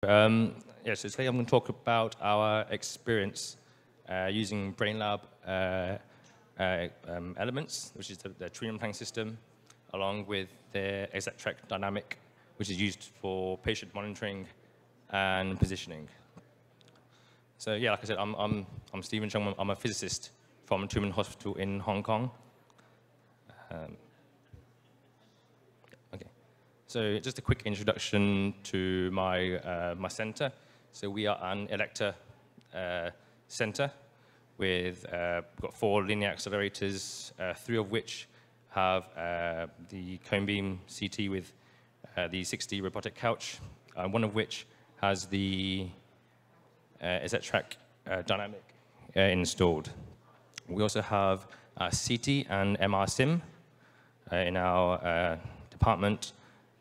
So today I'm going to talk about our experience using BrainLab elements, which is the treatment planning system, along with the ExacTrac dynamic, which is used for patient monitoring and positioning. So yeah, like I said, I'm Steven Cheng. I'm a physicist from Truman Hospital in Hong Kong. So just a quick introduction to my center. So we are an Elector center with we've got 4 linear accelerators, 3 of which have the cone beam CT with the 6D robotic couch, one of which has the ExacTrac dynamic installed. We also have CT and MR sim in our department,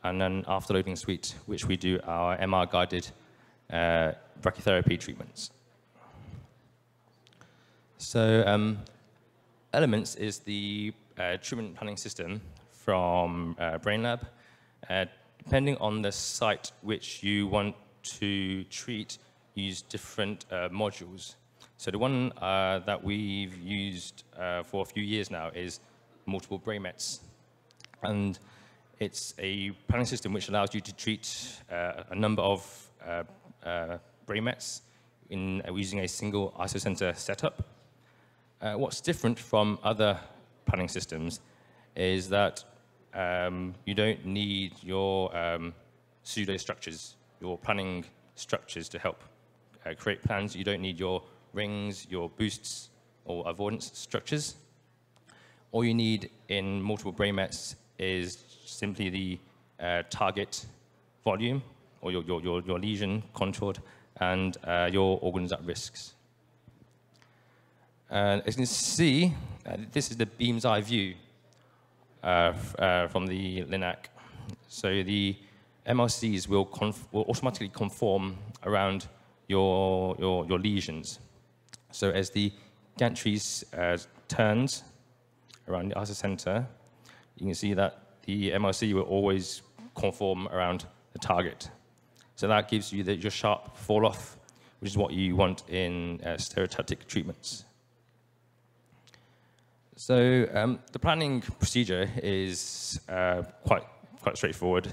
and an afterloading suite, which we do our MR-guided brachytherapy treatments. So Elements is the treatment planning system from BrainLab. Depending on the site which you want to treat, use different modules. So the one that we've used for a few years now is multiple brain mets. And it's a planning system which allows you to treat a number of brain mets using a single isocenter setup. What's different from other planning systems is that you don't need your pseudo structures, your planning structures to help create plans. You don't need your rings, your boosts, or avoidance structures. All you need in multiple brain mets is simply the target volume, or your lesion contoured, and your organs at risks. As you can see, this is the beam's eye view from the LINAC. So the MLCs will automatically conform around your lesions. So as the gantries turns around the isocenter, you can see that the MLC will always conform around the target. So that gives you your sharp fall-off, which is what you want in stereotactic treatments. So the planning procedure is quite straightforward.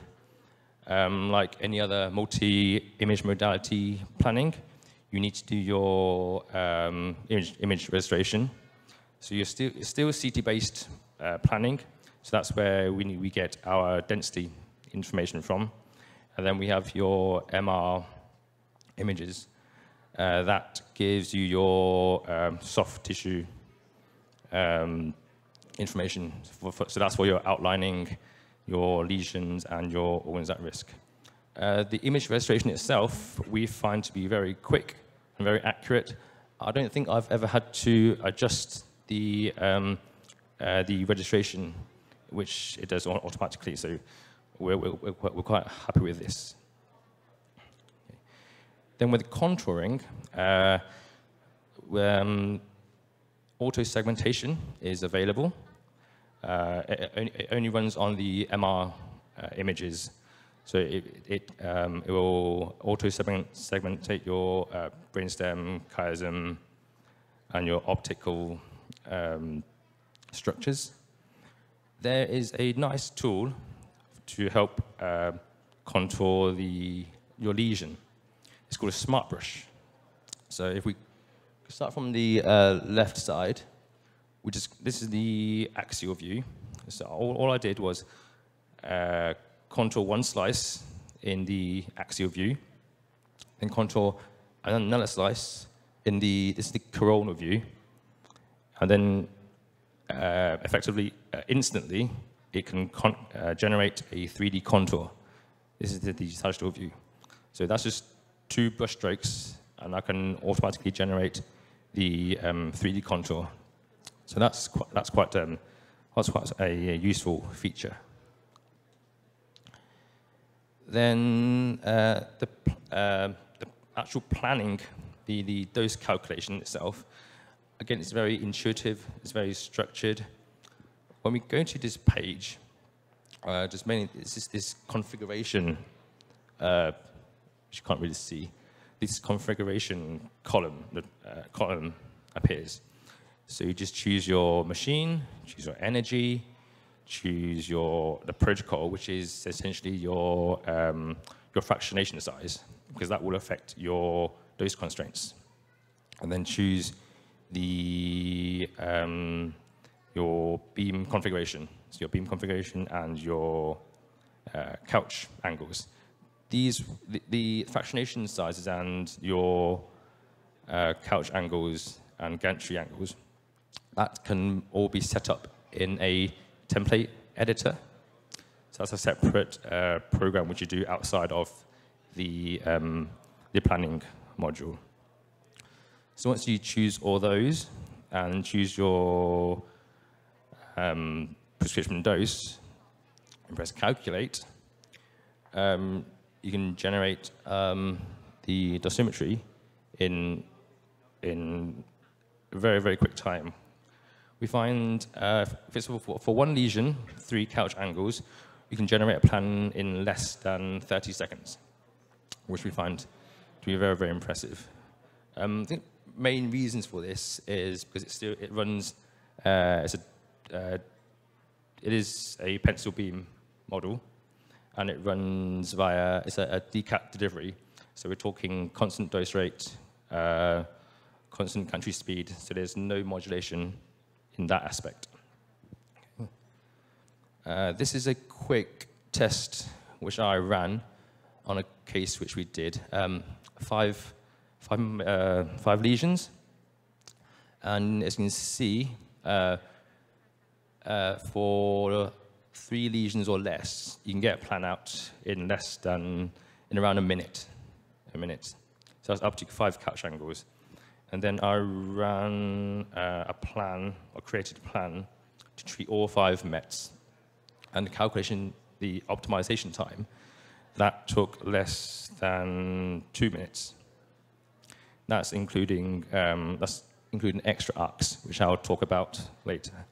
Like any other multi-image modality planning, you need to do your image registration. So you're still CT-based planning. So that's where we get our density information from. And then we have your MR images. That gives you your soft tissue information. So that's where you're outlining your lesions and your organs at risk. The image registration itself, we find to be very quick and very accurate. I don't think I've ever had to adjust the registration, which it does automatically, so we're quite happy with this. Okay. Then with contouring, auto-segmentation is available. It only runs on the MR images, so it will auto-segmentate your brainstem, chiasm, and your optical structures. There is a nice tool to help contour your lesion. It's called a smart brush. So if we start from the left side, this is the axial view. So all I did was contour one slice in the axial view, then contour another slice in this is the coronal view, and then effectively, instantly, it can generate a 3D contour. This is the sagittal view. So that's just 2 brush strokes, and I can automatically generate the 3D contour. So that's quite a useful feature. Then the actual planning, the dose calculation itself, again, it's very intuitive, it's very structured. When we go to this page, just mainly this configuration which you can't really see, this configuration column appears. So you just choose your machine, choose your energy, choose the protocol, which is essentially your fractionation size, because that will affect your dose constraints. And then choose your beam configuration, so your beam configuration and your couch angles. The fractionation sizes and your couch angles and gantry angles, that can all be set up in a template editor. So that's a separate program which you do outside of the planning module. So once you choose all those and choose your prescription dose and press calculate, you can generate the dosimetry in a very, very quick time. We find for one lesion, 3 couch angles, you can generate a plan in less than 30 seconds, which we find to be very, very impressive. I think main reasons for this is because it runs it is a pencil beam model, and it runs via, it's a decat delivery. So we're talking constant dose rate, constant country speed, so there's no modulation in that aspect. This is a quick test which I ran on a case which we did, 5 lesions, and as you can see, for 3 lesions or less, you can get a plan out in around a minute. So that's up to 5 couch angles. And then I ran a plan, or created a plan, to treat all 5 METs. And the optimization time, that took less than 2 minutes. That's including extra arcs, which I'll talk about later.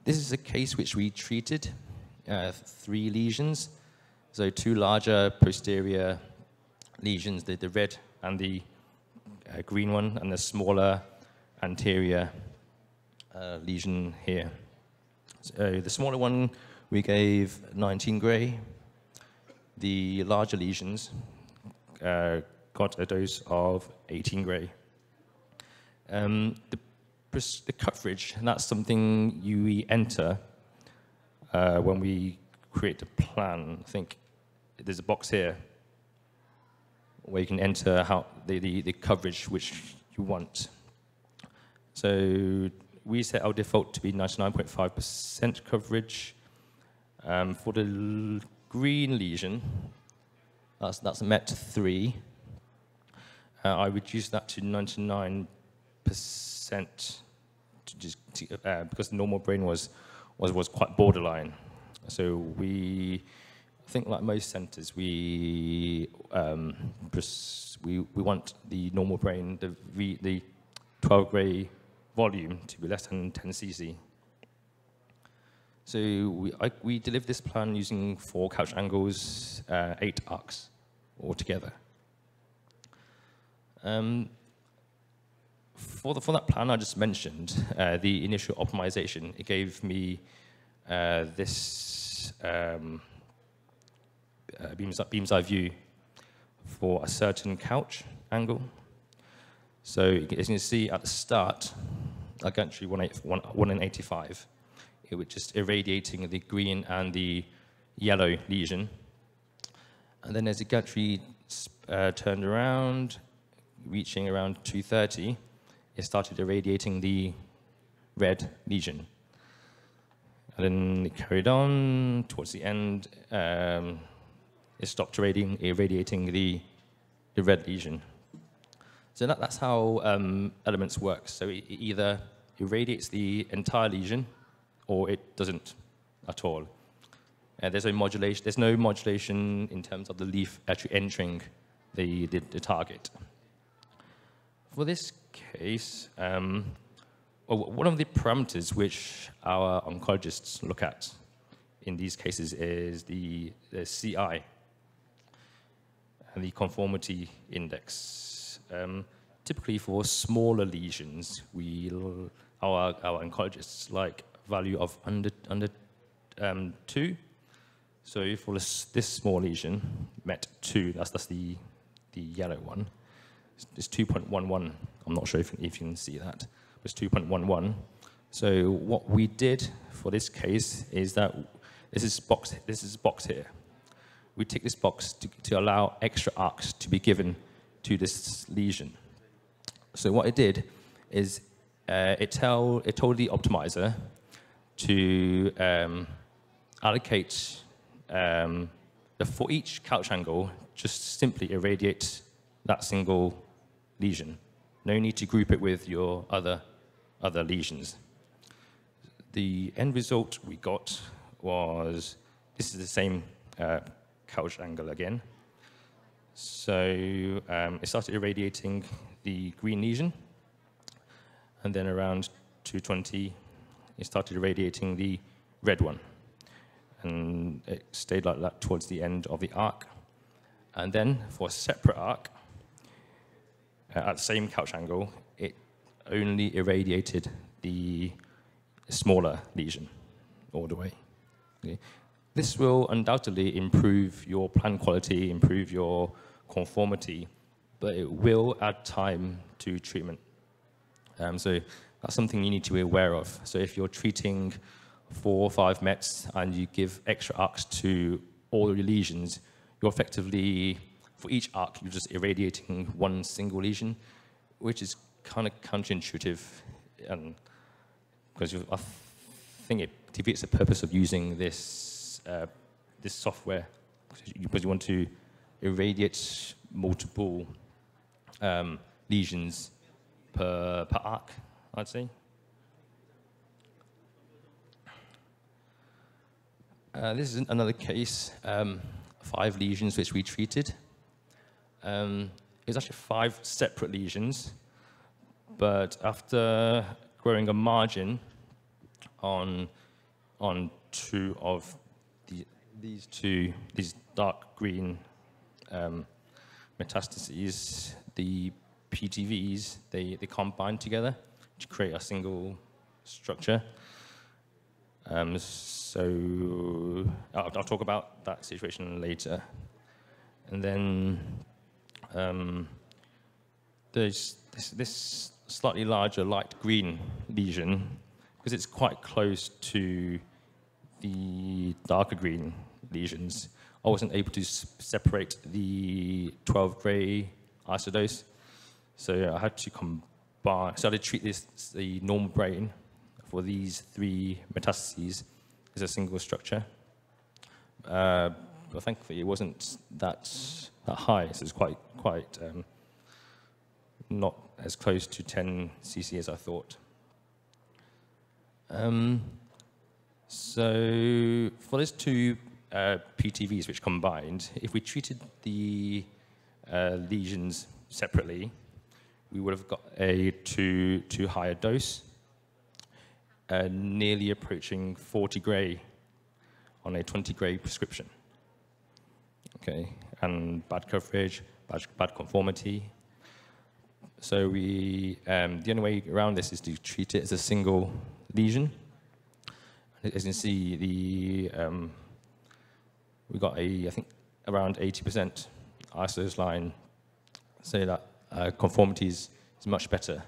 This is a case which we treated, 3 lesions. So 2 larger posterior lesions, the red and the green one, and the smaller anterior lesion here. So the smaller one, we gave 19 gray. The larger lesions got a dose of 18 gray. The coverage, and that's something we enter when we create a plan. I think there's a box here where you can enter how the coverage which you want. So we set our default to be 99.5% coverage. For the green lesion, that's MET 3. I reduced that to 99%. Because the normal brain was quite borderline. So I think like most centers, we want the normal brain, the 12 gray volume to be less than 10 cc. So we delivered this plan using 4 couch angles, 8 arcs altogether. For that plan I just mentioned, the initial optimization, it gave me this beam's eye view for a certain couch angle. So as you can see at the start, our gantry 1 in 85, it was just irradiating the green and the yellow lesion. And then as the gantry turned around, reaching around 230, it started irradiating the red lesion. And then it carried on towards the end. It stopped irradiating the red lesion. So that's how Elements works. So it either irradiates the entire lesion, or it doesn't at all. There's no modulation in terms of the leaf actually entering the target. For this case, well, one of the parameters which our oncologists look at in these cases is the CI, and the conformity index. Typically for smaller lesions, our oncologists like value of under 2. So for this small lesion, met 2, that's the yellow one. It's 2.11. I'm not sure if you can see that. It's 2.11. So what we did for this case is that this is box here. We tick this box to allow extra arcs to be given to this lesion. So what it did is it told the optimizer to allocate for each couch angle, just simply irradiate that single lesion. No need to group it with your other lesions. The end result we got was, this is the same couch angle again. So it started irradiating the green lesion, and then around 220, it started irradiating the red one. And it stayed like that towards the end of the arc. And then for a separate arc, at the same couch angle, it only irradiated the smaller lesion all the way. Okay. This will undoubtedly improve your plan quality, improve your conformity, but it will add time to treatment. So that's something you need to be aware of. So if you're treating 4 or 5 Mets and you give extra arcs to all your lesions, you're effectively, for each arc, you're just irradiating one single lesion, which is kind of counterintuitive, because I think it defeats the purpose of using this software, because you want to irradiate multiple lesions per arc, I'd say. This is another case, 5 lesions which we treated. It was actually 5 separate lesions, but after growing a margin on 2 of these dark green metastases, the PTVs, they combine together to create a single structure. So I'll talk about that situation later. And then there's this slightly larger light green lesion, because it's quite close to the darker green lesions. I wasn't able to separate the 12 gray isodose, so I had to combine. So I had to treat the normal brain for these 3 metastases as a single structure. But thankfully, it wasn't that high, so it's quite not as close to 10 cc as I thought. So for these 2 PTVs which combined, if we treated the lesions separately, we would have got a too high a dose, nearly approaching 40 gray on a 20 gray prescription. Okay, and bad coverage, bad conformity. So the only way around this is to treat it as a single lesion. As you can see, we got I think around 80% isodose line, so that conformity is much better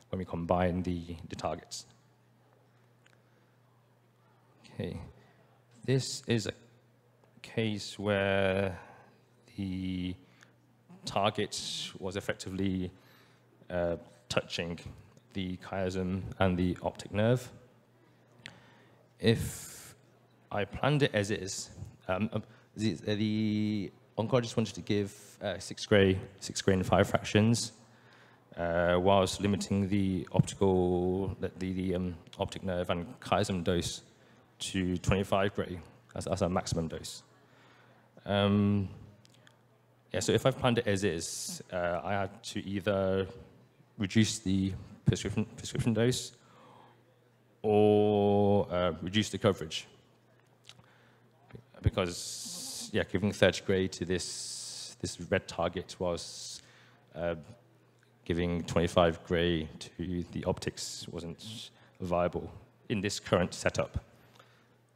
when we combine the targets. Okay, this is a case where the target was effectively touching the chiasm and the optic nerve. If I planned it as is, the oncologist wanted to give 6 gray and 5 fractions, whilst limiting the optic nerve and chiasm dose to 25 gray as our maximum dose. Yeah, so if I've planned it as is, I had to either reduce the prescription dose or reduce the coverage. Because, yeah, giving 30 gray to this red target was giving 25 gray to the optics wasn't viable in this current setup.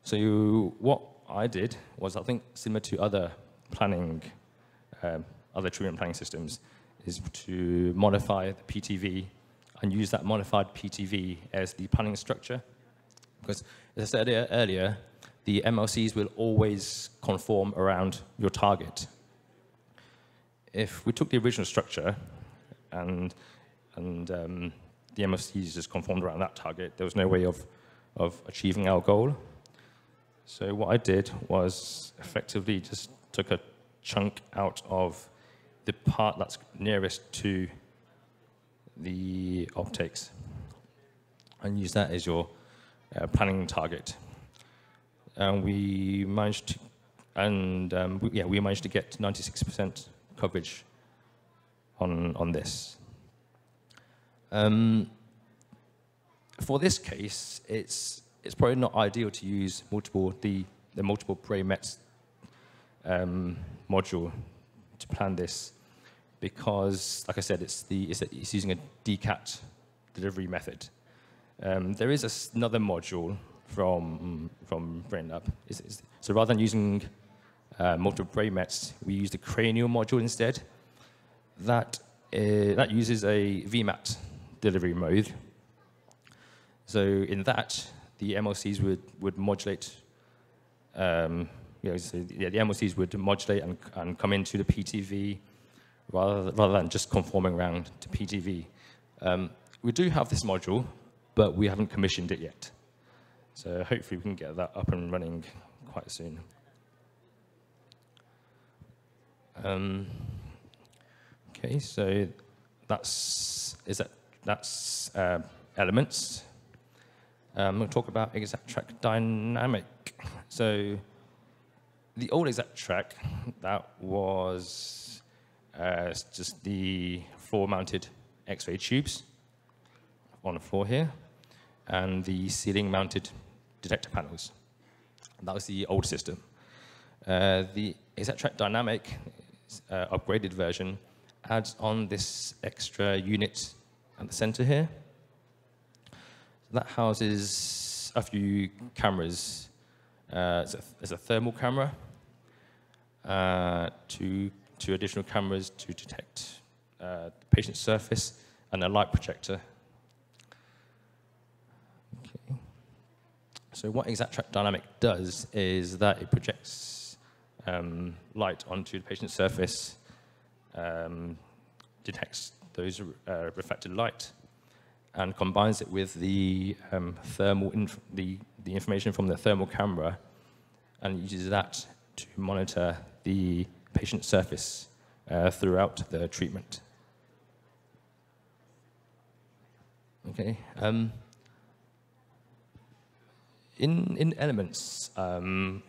So what I did was, I think, similar to other planning, other treatment planning systems, is to modify the PTV and use that modified PTV as the planning structure. Because, as I said earlier, the MLCs will always conform around your target. If we took the original structure and the MLCs just conformed around that target, there was no way of achieving our goal. So what I did was effectively just took a chunk out of the part that's nearest to the optics and use that as your planning target. And we managed to, we managed to get 96% coverage on this. For this case, it's probably not ideal to use the multiple BrainMets module to plan this, because, like I said, it's using a DCAT delivery method. There is another module from BrainLab. So rather than using multiple BrainMets, we use the cranial module instead. That uses a VMAT delivery mode. So in that, the MLCs would modulate. The MLCs would modulate and come into the PTV rather than just conforming around to PTV. We do have this module, but we haven't commissioned it yet. So hopefully we can get that up and running quite soon. Okay, so that's elements. I'm going to talk about ExacTrac dynamic. So the old ExacTrac, that was just the floor-mounted X-ray tubes on the floor here, and the ceiling-mounted detector panels. That was the old system. The ExacTrac dynamic upgraded version adds on this extra unit at the center here. That houses a few cameras. There's a thermal camera, two additional cameras to detect the patient's surface, and a light projector. Okay. So what ExacTrac Dynamic does is that it projects light onto the patient's surface, detects those reflected light, and combines it with the the information from the thermal camera, and uses that to monitor the patient surface throughout the treatment. Okay. In elements,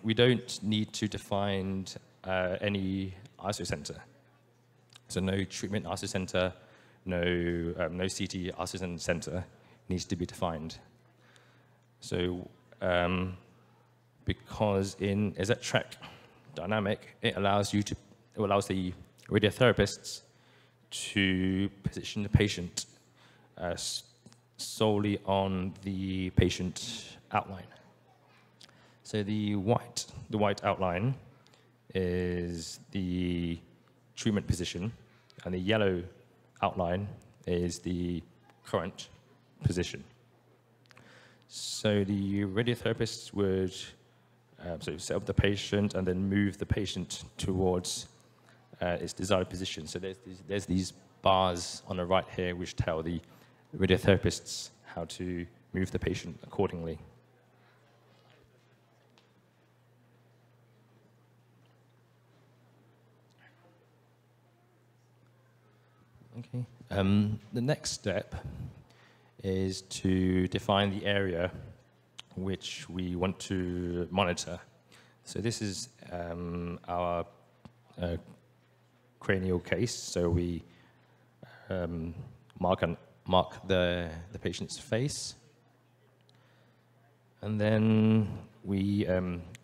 we don't need to define any ISO center. So no treatment ISO center, no CT ISO center needs to be defined. So because in ExacTrac Dynamic, it allows the radiotherapists to position the patient solely on the patient outline. So the white outline is the treatment position, and the yellow outline is the current position. So the radiotherapists would set up the patient and then move the patient towards its desired position. So there's these bars on the right here which tell the radiotherapists how to move the patient accordingly. Okay. The next step is to define the area which we want to monitor. So this is our cranial case. So we mark the patient's face. And then we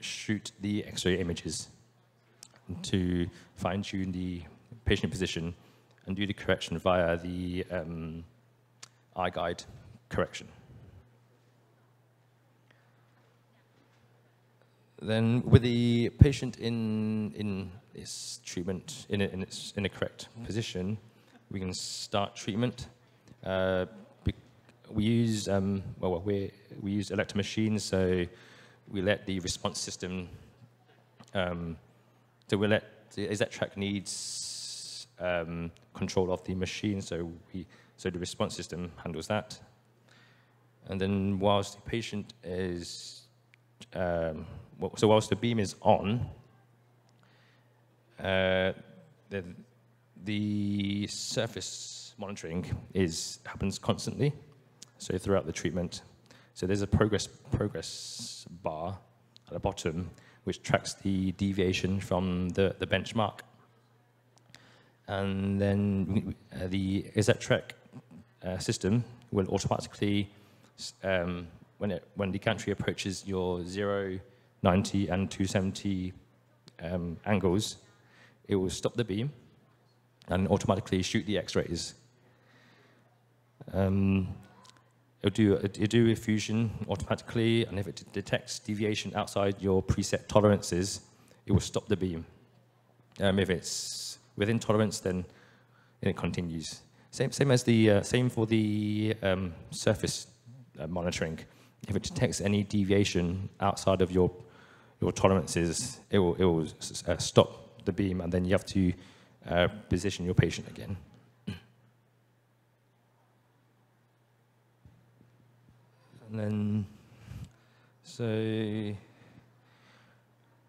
shoot the X-ray images to fine-tune the patient position and do the correction via the eye guide correction. Then with the patient in its treatment, in a correct position, we can start treatment. We use we use electromachines, so we let the response system. So we let the ExacTrac needs control of the machine, so the response system handles that. And then whilst the patient is so whilst the beam is on, the surface monitoring happens constantly, so throughout the treatment. So there's a progress bar at the bottom which tracks the deviation from the benchmark. And then the ExacTrac system will automatically, when the gantry approaches your 0, 90, and 270 angles, it will stop the beam and automatically shoot the X-rays. It'll do a fusion automatically, and if it detects deviation outside your preset tolerances, it will stop the beam. If it's within tolerance, then it continues. Same for the surface monitoring. If it detects any deviation outside of your tolerances, it will stop the beam, and then you have to position your patient again. And then, so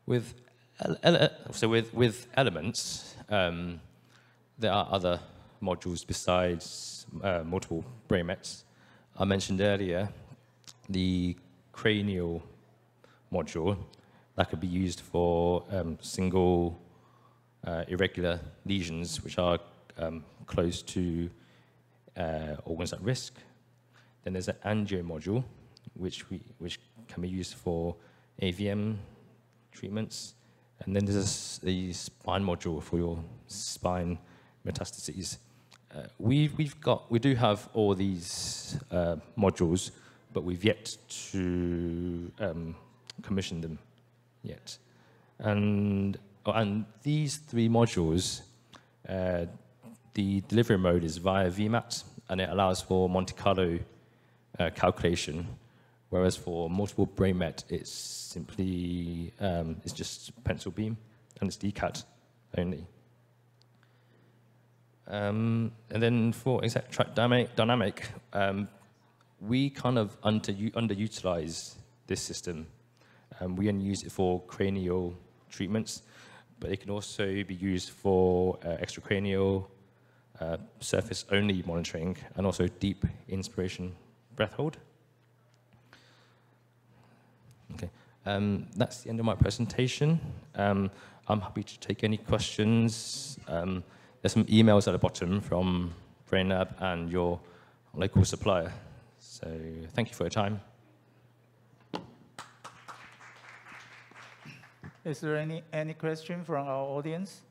with elements, there are other modules besides multiple brain mets. I mentioned earlier the cranial module that could be used for single irregular lesions which are close to organs at risk. Then there's an angio module, which can be used for AVM treatments. And then there's the spine module for your spine metastases. We do have all these modules, but we've yet to commission them yet. And these three modules, the delivery mode is via VMAT, and it allows for Monte Carlo calculation, whereas for multiple brain met, it's simply it's just pencil beam and it's DCAT only. And then for ExacTrac dynamic, we kind of underutilize this system. We only use it for cranial treatments, but it can also be used for extracranial surface only monitoring and also deep inspiration breath hold. Okay, that's the end of my presentation. I'm happy to take any questions. There's some emails at the bottom from BrainLab and your local supplier. So thank you for your time. Is there any question from our audience?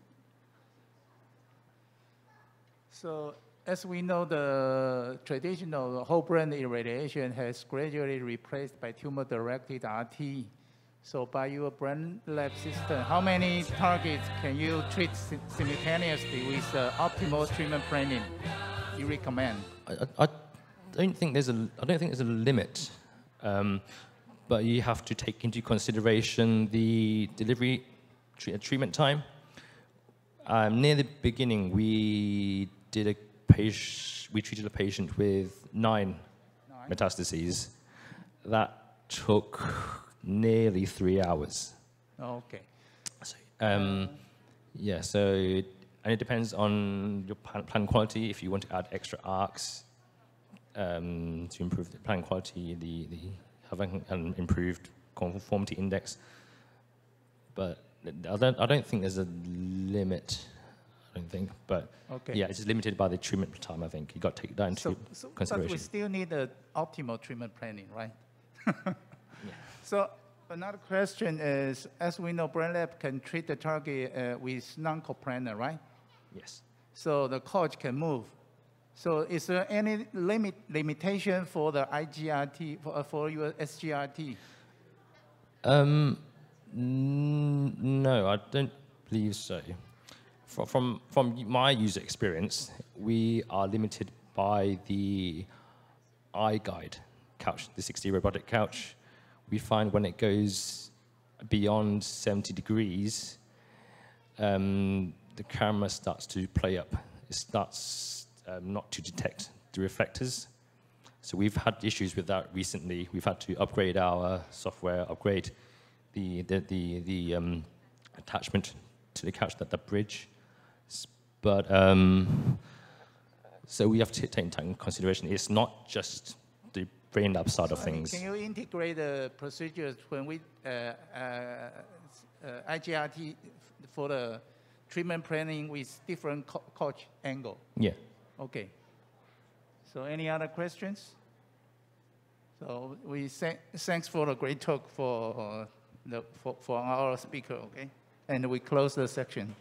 So, as we know, the traditional whole brain irradiation has gradually replaced by tumor-directed RT. So by your BrainLab system, how many targets can you treat simultaneously with optimal treatment planning you recommend? I don't think there's a limit, but you have to take into consideration the delivery treatment time. Near the beginning, we treated a patient with 9 metastases. That took nearly 3 hours. Oh, okay. So, yeah, so and it depends on your plan quality. If you want to add extra arcs to improve the plan quality, having an improved conformity index. But I don't think there's a limit. I don't think, but okay. Yeah, it's just limited by the treatment time. I think you got to take that into consideration. But we still need an optimal treatment planning, right? So another question is, as we know, BrainLab can treat the target with non-coplanar, right? Yes. So the coach can move. So is there any limitation for the IGRT, for your SGRT? No, I don't believe so. From my user experience, we are limited by the iGuide couch, the 6D robotic couch. We find when it goes beyond 70 degrees, the camera starts to play up. It starts not to detect the reflectors. So we've had issues with that recently. We've had to upgrade our software, upgrade the attachment to the couch, that the bridge. But so we have to take into consideration. It's not just the BrainLab side of things. Can you integrate the procedures when we IGRT for the treatment planning with different coach angle? Yeah. Okay. So any other questions? So we thanks for the great talk for our speaker. Okay, and we close the section.